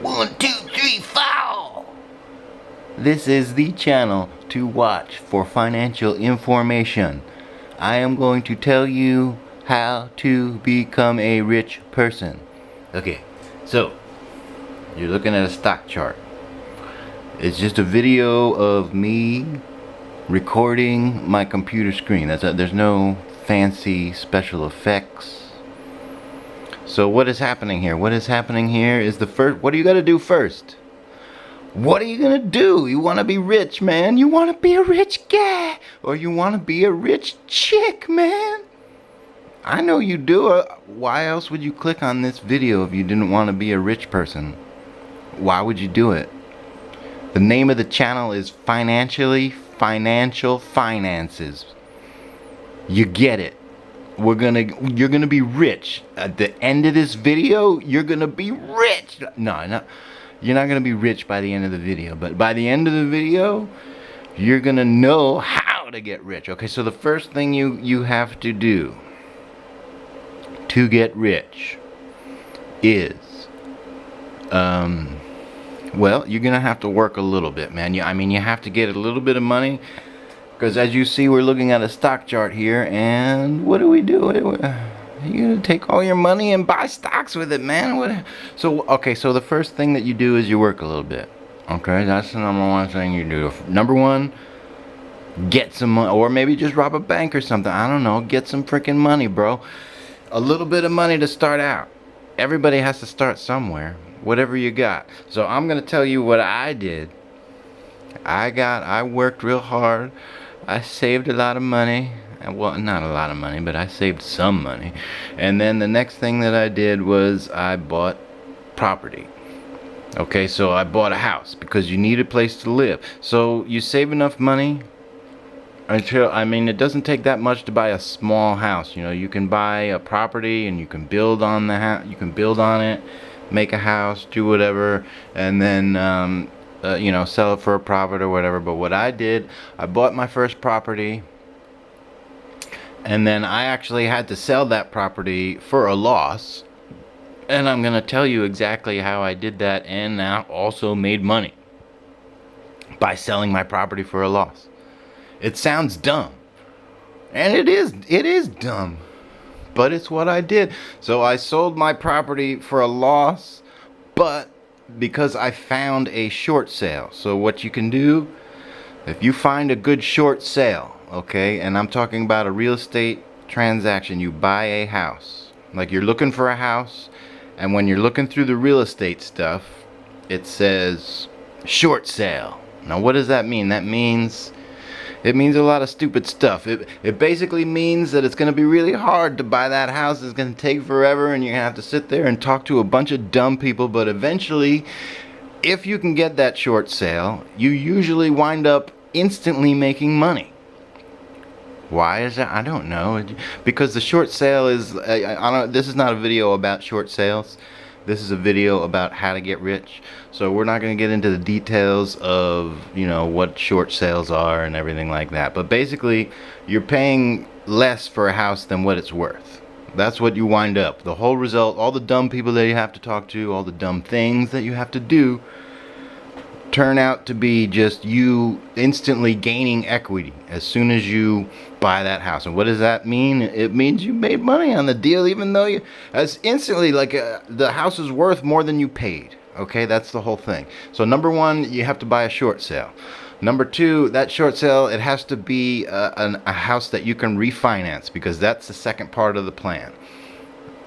1, 2, 3, 4. This is the channel to watch for financial information. I am going to tell you how to become a rich person. Okay, so you're looking at a stock chart. It's just a video of me recording my computer screen. There's no fancy special effects. So what is happening here? What is happening here is what do you got to do first? What are you gonna do? You wanna be rich, man? You wanna be a rich guy? Or you wanna be a rich chick, man? I know you do. Why else would you click on this video if you didn't want to be a rich person? Why would you do it? The name of the channel is Financial Finances. You get it. You're gonna be rich. At the end of this video, you're gonna be rich. No. You're not going to be rich by the end of the video, but by the end of the video, you're going to know how to get rich. Okay, so the first thing you have to do to get rich is, well, you're going to have to work a little bit, man. You have to get a little bit of money, because as you see, we're looking at a stock chart here, and what do? You're gonna take all your money and buy stocks with it, man. So the first thing that you do is you work a little bit. Okay, that's the number one thing you do. Number one, get some money, or maybe just rob a bank or something. I don't know. Get some freaking money, bro. A little bit of money to start out. Everybody has to start somewhere. Whatever you got. So I'm gonna tell you what I did. I worked real hard. I saved a lot of money. Well, not a lot of money, but I saved some money. And then the next thing that I did was I bought property. Okay, so I bought a house because you need a place to live. So you save enough money until, it doesn't take that much to buy a small house. You know, you can buy a property and you can build on the house. You can build on it, make a house, do whatever, and then sell it for a profit or whatever. But what I did, I bought my first property. And then I actually had to sell that property for a loss. And I'm going to tell you exactly how I did that, and now also made money by selling my property for a loss. It sounds dumb. And it is dumb. But it's what I did. So I sold my property for a loss, but because I found a short sale. So what you can do, if you find a good short sale, okay, and I'm talking about a real estate transaction. You buy a house, like you're looking for a house, and when you're looking through the real estate stuff, it says short sale. Now what does that mean? It means a lot of stupid stuff. It basically means that it's going to be really hard to buy that house. It's going to take forever, and you're going to have to sit there and talk to a bunch of dumb people. But eventually, if you can get that short sale, you usually wind up instantly making money. Why is that? I don't know. Because the short sale is, this is not a video about short sales. This is a video about how to get rich. So we're not going to get into the details of, what short sales are and everything like that. But basically, you're paying less for a house than what it's worth. That's what you wind up. The whole result, all the dumb people that you have to talk to, all the dumb things that you have to do, turn out to be just you instantly gaining equity as soon as you buy that house. And what does that mean? It means you made money on the deal, even though as instantly, the house is worth more than you paid. Okay, that's the whole thing. So number one, you have to buy a short sale. Number two, that short sale, it has to be a house that you can refinance, because that's the second part of the plan.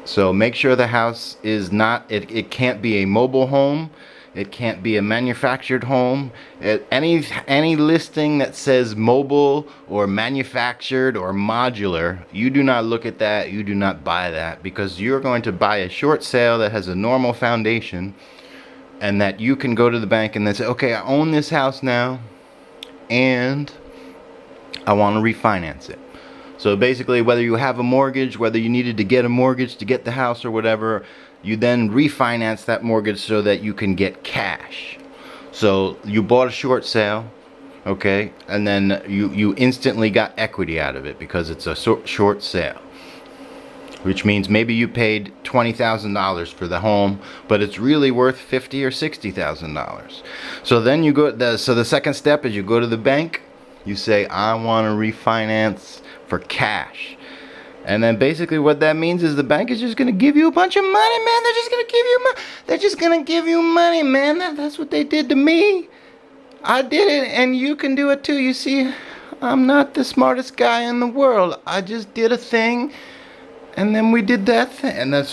So make sure the house is not, it can't be a mobile home. It can't be a manufactured home. Any listing that says mobile or manufactured or modular, you do not look at that. You do not buy that, because you're going to buy a short sale that has a normal foundation, and that you can go to the bank and then say, okay, I own this house now, and I want to refinance it. So basically, whether you have a mortgage, whether you needed to get a mortgage to get the house or whatever, you then refinance that mortgage so that you can get cash. So you bought a short sale, okay, and then you instantly got equity out of it because it's a short sale. which means maybe you paid $20,000 for the home, but it's really worth $50,000 or $60,000. So then you go. So the second step is you go to the bank. You say, I want to refinance for cash. And then basically what that means is the bank is just going to give you a bunch of money, man. They're just going to give you money. They're just going to give you money, man. That's what they did to me. I did it, and you can do it too. You see, I'm not the smartest guy in the world. I just did a thing, and then we did that thing. And then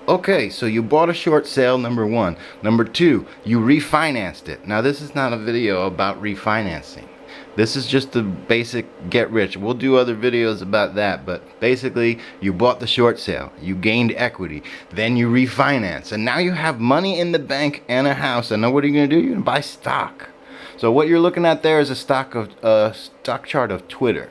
okay, so you bought a short sale, number one. Number two, you refinanced it. Now, this is not a video about refinancing. This is just the basic get rich. We'll do other videos about that, but basically you bought the short sale, you gained equity, then you refinance, and now you have money in the bank and a house. And now what are you going to do? You're going to buy stock. So what you're looking at there is a stock chart of Twitter.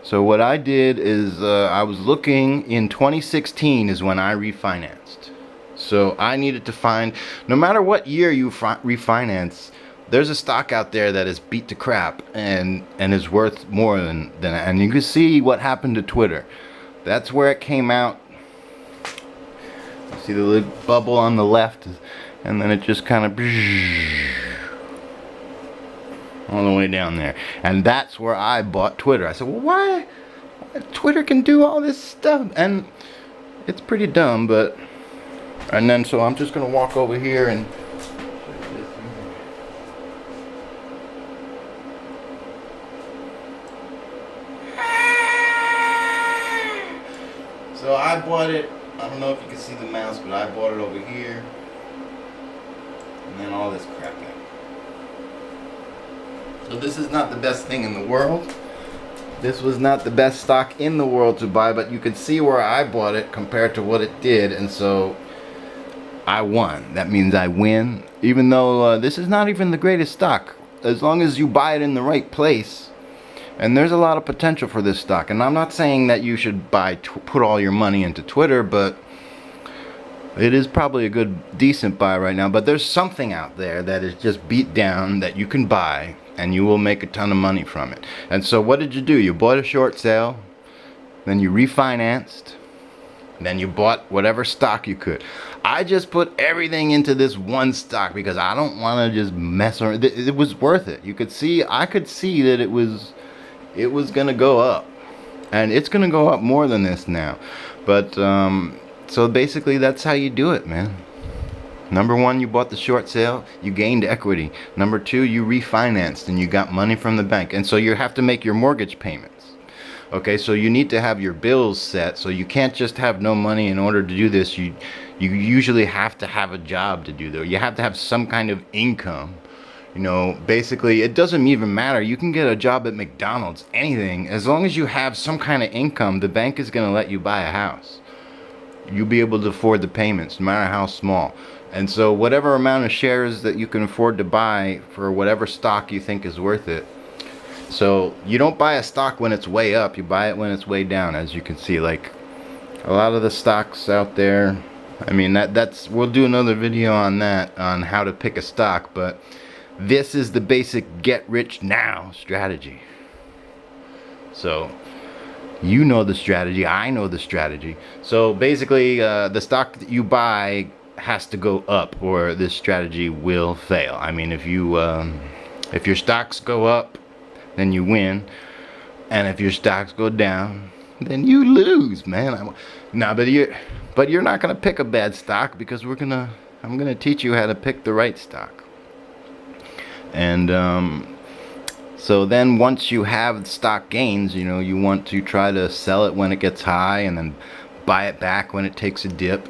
So what I did is I was looking in 2016 is when I refinanced. So I needed to find, no matter what year you refinance, there's a stock out there that is beat to crap and is worth more than and you can see what happened to Twitter. That's where it came out. You see the little bubble on the left, and then it just kind of all the way down there. And that's where I bought Twitter. I said, well, why Twitter can do all this stuff? And it's pretty dumb, but and then so I'm just gonna walk over here and so I bought it. I don't know if you can see the mouse, but I bought it over here. And then all this crap in. So this is not the best thing in the world. This was not the best stock in the world to buy, but you can see where I bought it compared to what it did, and so I won. That means I win, even though this is not even the greatest stock. As long as you buy it in the right place. And there's a lot of potential for this stock. And I'm not saying that you should put all your money into Twitter, but it is probably a good, decent buy right now. But there's something out there that is just beat down that you can buy, and you will make a ton of money from it. And so what did you do? You bought a short sale, then you refinanced, then you bought whatever stock you could. I just put everything into this one stock because I don't want to just mess around. It was worth it. You could see, I could see that it was gonna go up, and it's gonna go up more than this now. But so basically that's how you do it, man. Number one, you bought the short sale, you gained equity. Number two, you refinanced and you got money from the bank, and so you have to make your mortgage payments. Okay, so you need to have your bills set. So you can't just have no money in order to do this. You usually have to have a job to do that. You have to have some kind of income. You know, basically, it doesn't even matter. You can get a job at McDonald's, anything. As long as you have some kind of income, the bank is going to let you buy a house. You'll be able to afford the payments, no matter how small. And so whatever amount of shares that you can afford to buy for whatever stock you think is worth it. So you don't buy a stock when it's way up. You buy it when it's way down, as you can see. Like a lot of the stocks out there, I mean, that's we'll do another video on that, on how to pick a stock. But this is the basic get rich now strategy. So you know the strategy, I know the strategy. So basically the stock that you buy has to go up or this strategy will fail. I mean, if your stocks go up, then you win, and if your stocks go down, then you lose, man. But you're not gonna pick a bad stock because I'm gonna teach you how to pick the right stock. And so then once you have stock gains, you know, you want to try to sell it when it gets high and then buy it back when it takes a dip,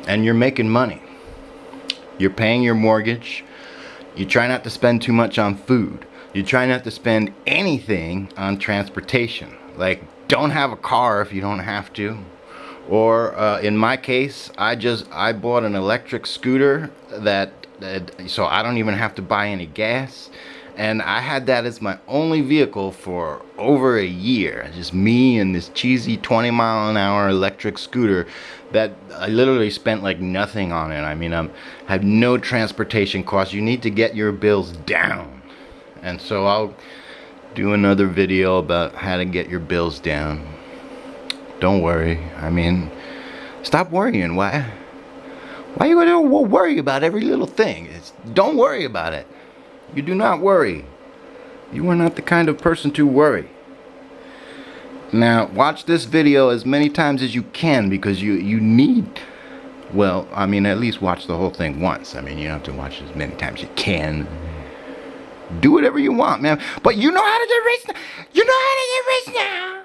and you're making money. You're paying your mortgage. You try not to spend too much on food. You try not to spend anything on transportation. Like, don't have a car if you don't have to. Or in my case, I bought an electric scooter so I don't even have to buy any gas, and I had that as my only vehicle for over a year. Just me and this cheesy 20-mile-an-hour electric scooter that I literally spent like nothing on it. I mean, I had no transportation costs. You need to get your bills down, and so I'll do another video about how to get your bills down. Don't worry. I mean, Stop worrying. Why you gonna worry about every little thing? Don't worry about it. You do not worry. You are not the kind of person to worry. Now, watch this video as many times as you can, because you need, well, I mean, at least watch the whole thing once. I mean, you don't have to watch as many times as you can. Do whatever you want, man. But you know how to get rich now. You know how to get rich now.